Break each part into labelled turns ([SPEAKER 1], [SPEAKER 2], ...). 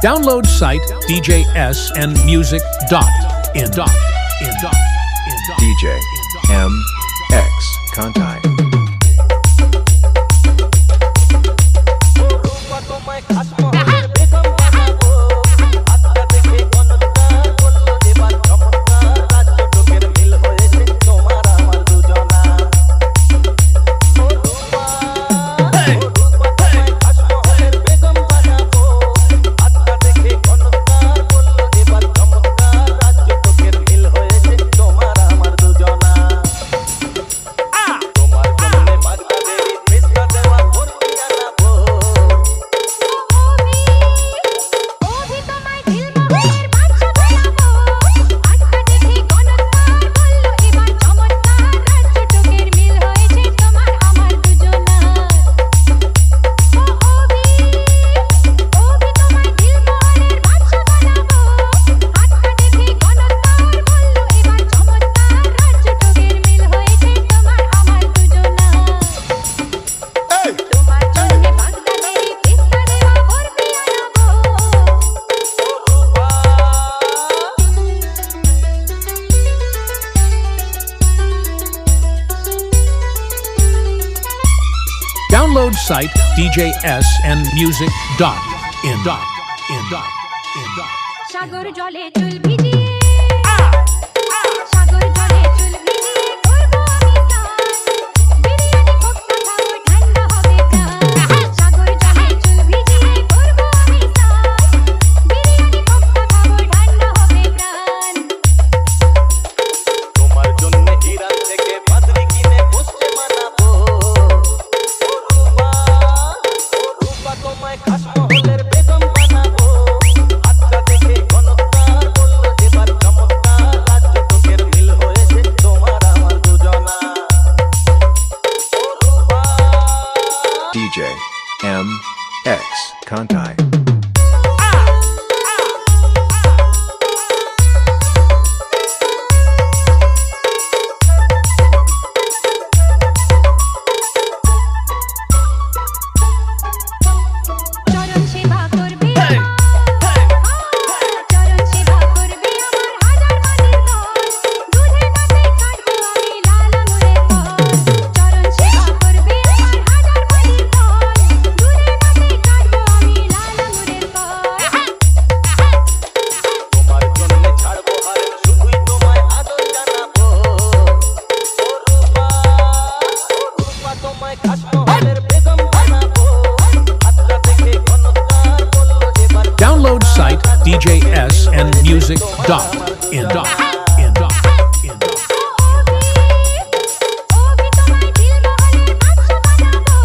[SPEAKER 1] Download site djsnmusic.in.
[SPEAKER 2] DJ MX Kantai.
[SPEAKER 1] Download site djsnmusic.in.
[SPEAKER 3] সাগর জলে চুল ভিজিয়ে সাগর জলে চুল ভিজিয়ে করব আমি স্নান বিরিয়ানি কোফতা খাবো ঠান্ডা হবে প্রাণ সাগর জলে চুল ভিজিয়ে করব আমি স্নান বিরিয়ানি কোফতা খাবো ঠান্ডা হবে প্রাণ
[SPEAKER 4] তোমার জন্য ইরান থেকে বাদরি কিনে বসে মানাবো ও রূপা তোমায় খাস মহলের বেগম বানাবো আচ্ছা দেখে গণতার বললো এবার চমৎকার রাজ্য তোকের মিল হয়েছে তোমার আমার দুজনা ও রূপা
[SPEAKER 2] DJ MX Kantai.
[SPEAKER 3] চরণ সেবা করবে চরণ সেবা করবে আমার হাজার মাটির দল দুধে ভাতে কাটবো আমি লাল আঙুরের ফল চরণ সেবা করবে আমার হাজার মাটির দল দুধে ভাতে কাটবো আমি লাল আঙুরের ফল
[SPEAKER 4] তোমার জন্য ছাড়বো হার শুধুই তোমায় আদর জানাবো ও রূপা তোমায় খাস মহলের বেগম বানাবো আচ্ছা দেখে গণতার বললো এবার
[SPEAKER 1] Download site djsnmusic.in.
[SPEAKER 3] ওবি তোমায় দিল মহলের বাদশা বানাবো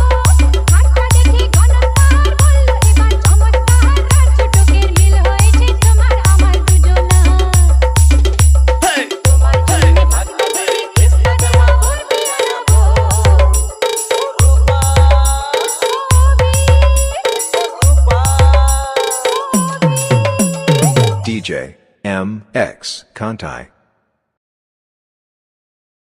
[SPEAKER 3] হাতটা দেখে গণতার বললো এবার চমৎকার রাজ্য টোকের মিল হয়েছে তোমার আমার দুজনা তোমার জন্য ভাগনা দেরি পেস্তা দেওয়া ভরবি আনাবো
[SPEAKER 4] ও রূপা
[SPEAKER 2] DJ MX Kantai.